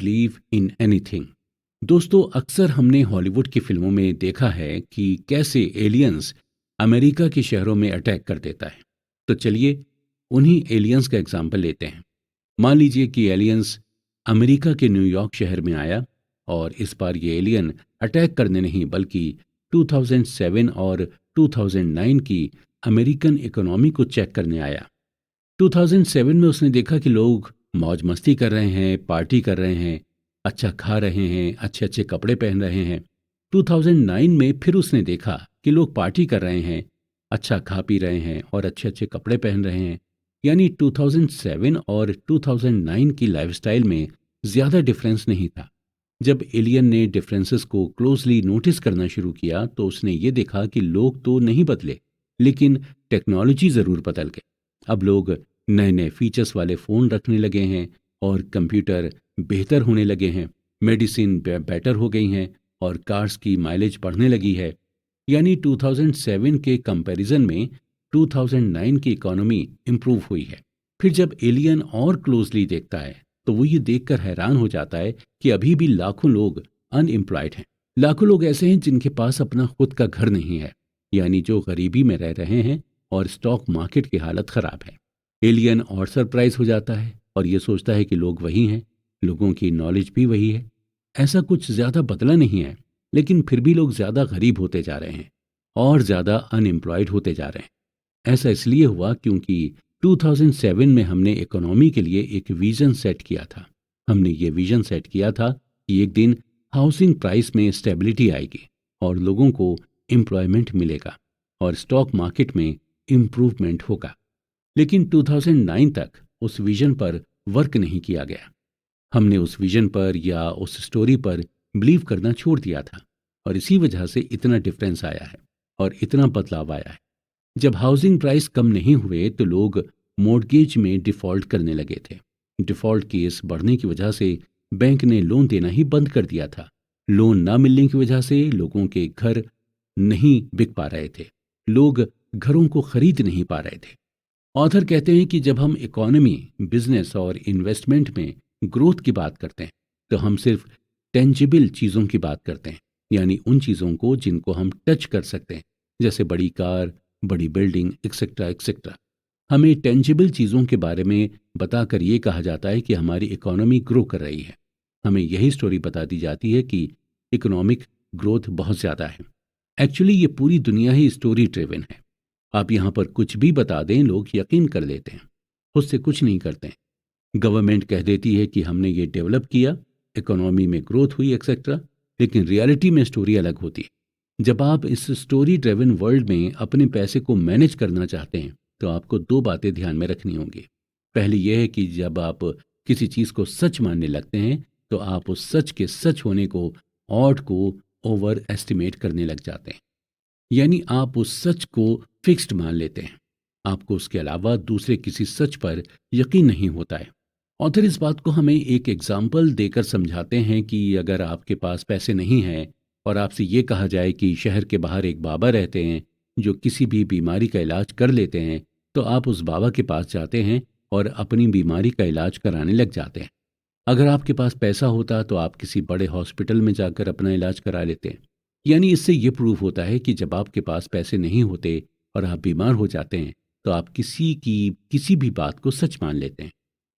Believe in anything. दोस्तों, अक्सर हमने हॉलीवुड की फिल्मों में देखा है कि कैसे एलियंस अमेरिका के शहरों में अटैक कर देता है। तो चलिए उन्हीं एलियंस का एग्जाम्पल लेते हैं। मान लीजिए कि एलियंस अमेरिका के न्यूयॉर्क शहर में आया और इस बार ये एलियन अटैक करने नहीं बल्कि 2007 और 2009 की अमेरिकन इकोनॉमी को चेक करने आया। 2007 में उसने देखा कि लोग मौज मस्ती कर रहे हैं, पार्टी कर रहे हैं, अच्छा खा रहे हैं, अच्छे अच्छे कपड़े पहन रहे हैं। 2009 में फिर उसने देखा कि लोग पार्टी कर रहे हैं, अच्छा खा पी रहे हैं और अच्छे अच्छे कपड़े पहन रहे हैं। यानी 2007 और 2009 की लाइफस्टाइल में ज़्यादा डिफरेंस नहीं था। जब एलियन ने डिफरेंसेस को क्लोजली नोटिस करना शुरू किया तो उसने ये देखा कि लोग तो नहीं बदले, लेकिन टेक्नोलॉजी ज़रूर बदल गई। अब लोग नए नए फीचर्स वाले फ़ोन रखने लगे हैं और कंप्यूटर बेहतर होने लगे हैं, मेडिसिन बेटर हो गई हैं और कार्स की माइलेज बढ़ने लगी है। यानी 2007 के कंपैरिजन में 2009 की इकोनॉमी इम्प्रूव हुई है। फिर जब एलियन और क्लोजली देखता है तो वो ये देखकर हैरान हो जाता है कि अभी भी लाखों लोग अनएम्प्लॉयड हैं। लाखों लोग ऐसे हैं जिनके पास अपना खुद का घर नहीं है, यानी जो गरीबी में रह रहे हैं और स्टॉक मार्केट की हालत खराब है। एलियन और सरप्राइज हो जाता है और ये सोचता है कि लोग वही हैं, लोगों की नॉलेज भी वही है, ऐसा कुछ ज़्यादा बदला नहीं है, लेकिन फिर भी लोग ज़्यादा गरीब होते जा रहे हैं और ज़्यादा अनएम्प्लॉयड होते जा रहे हैं। ऐसा इसलिए हुआ क्योंकि 2007 में हमने इकोनॉमी के लिए एक विजन सेट किया था। हमने ये विजन सेट किया था कि एक दिन हाउसिंग प्राइस में स्टेबिलिटी आएगी और लोगों को एम्प्लॉयमेंट मिलेगा और स्टॉक मार्केट में इम्प्रूवमेंट होगा। लेकिन 2009 तक उस विजन पर वर्क नहीं किया गया। हमने उस विजन पर या उस स्टोरी पर बिलीव करना छोड़ दिया था और इसी वजह से इतना डिफरेंस आया है और इतना बदलाव आया है। जब हाउसिंग प्राइस कम नहीं हुए तो लोग मॉर्गेज में डिफॉल्ट करने लगे थे। डिफॉल्ट केस बढ़ने की वजह से बैंक ने लोन देना ही बंद कर दिया था। लोन ना मिलने की वजह से लोगों के घर नहीं बिक पा रहे थे, लोग घरों को खरीद नहीं पा रहे थे। ऑथर कहते हैं कि जब हम इकोनॉमी, बिजनेस और इन्वेस्टमेंट में ग्रोथ की बात करते हैं तो हम सिर्फ टेंजिबल चीज़ों की बात करते हैं, यानी उन चीज़ों को जिनको हम टच कर सकते हैं, जैसे बड़ी कार, बड़ी बिल्डिंग, एक्सेट्रा एक्सेट्रा। हमें टेंजिबल चीज़ों के बारे में बताकर ये कहा जाता है कि हमारी इकोनॉमी ग्रो कर रही है। हमें यही स्टोरी बता दी जाती है कि इकोनॉमिक ग्रोथ बहुत ज़्यादा है। एक्चुअली ये पूरी दुनिया ही स्टोरी ड्रिवन है। आप यहाँ पर कुछ भी बता दें, लोग यकीन कर लेते हैं, खुद से कुछ नहीं करते हैं। गवर्नमेंट कह देती है कि हमने ये डेवलप किया, इकोनॉमी में ग्रोथ हुई एक्सेट्रा, लेकिन रियलिटी में स्टोरी अलग होती है। जब आप इस स्टोरी ड्रिवन वर्ल्ड में अपने पैसे को मैनेज करना चाहते हैं तो आपको दो बातें ध्यान में रखनी होंगी। पहली यह है कि जब आप किसी चीज़ को सच मानने लगते हैं तो आप उस सच के सच होने को, ऑड को ओवर एस्टिमेट करने लग जाते हैं। यानी आप उस सच को फिक्स्ड मान लेते हैं, आपको उसके अलावा दूसरे किसी सच पर यकीन नहीं होता है। ऑथर इस बात को हमें एक एग्जाम्पल देकर समझाते हैं कि अगर आपके पास पैसे नहीं हैं और आपसे ये कहा जाए कि शहर के बाहर एक बाबा रहते हैं जो किसी भी बीमारी का इलाज कर लेते हैं, तो आप उस बाबा के पास जाते हैं और अपनी बीमारी का इलाज कराने लग जाते हैं। अगर आपके पास पैसा होता तो आप किसी बड़े हॉस्पिटल में जाकर अपना इलाज करा लेते हैं। यानी इससे ये प्रूव होता है कि जब आपके पास पैसे नहीं होते और आप बीमार हो जाते हैं तो आप किसी की किसी भी बात को सच मान लेते हैं।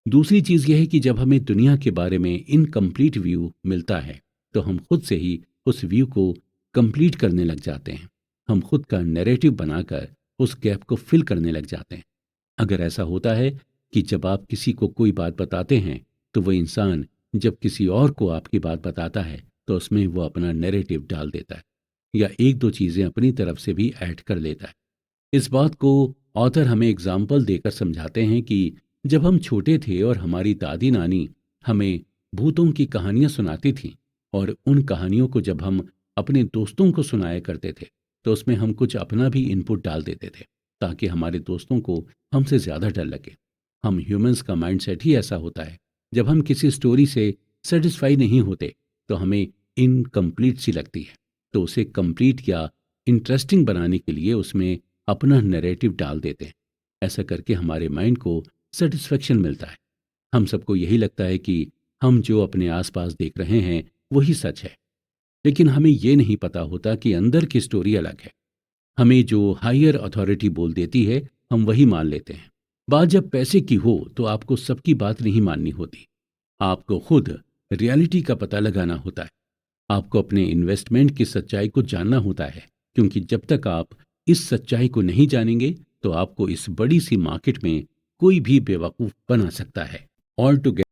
दूसरी चीज़ यह है कि जब हमें दुनिया के बारे में इनकम्प्लीट व्यू मिलता है तो हम खुद से ही उस व्यू को कंप्लीट करने लग जाते हैं। हम खुद का नैरेटिव बनाकर उस गैप को फिल करने लग जाते हैं। अगर ऐसा होता है कि जब आप किसी को कोई बात बताते हैं तो वह इंसान जब किसी और को आपकी बात बताता है तो उसमें वो अपना नैरेटिव डाल देता है या एक दो चीज़ें अपनी तरफ से भी ऐड कर लेता है। इस बात को ऑथर हमें एग्जाम्पल देकर समझाते हैं कि जब हम छोटे थे और हमारी दादी नानी हमें भूतों की कहानियां सुनाती थीं और उन कहानियों को जब हम अपने दोस्तों को सुनाया करते थे तो उसमें हम कुछ अपना भी इनपुट डाल देते थे ताकि हमारे दोस्तों को हमसे ज़्यादा डर लगे। हम ह्यूमंस का माइंडसेट ही ऐसा होता है। जब हम किसी स्टोरी से सेटिस्फाई नहीं होते तो हमें इनकम्प्लीट सी लगती है, तो उसे कंप्लीट या इंटरेस्टिंग बनाने के लिए उसमें अपना नैरेटिव डाल देते हैं। ऐसा करके हमारे माइंड को सेटिस्फेक्शन मिलता है। हम सबको यही लगता है कि हम जो अपने आसपास देख रहे हैं वही सच है, लेकिन हमें ये नहीं पता होता कि अंदर की स्टोरी अलग है। हमें जो हायर अथॉरिटी बोल देती है हम वही मान लेते हैं। बात जब पैसे की हो तो आपको सबकी बात नहीं माननी होती। आपको खुद रियलिटी का पता लगाना होता है। आपको अपने इन्वेस्टमेंट की सच्चाई को जानना होता है, क्योंकि जब तक आप इस सच्चाई को नहीं जानेंगे तो आपको इस बड़ी सी मार्केट में कोई भी बेवकूफ बना सकता है। All together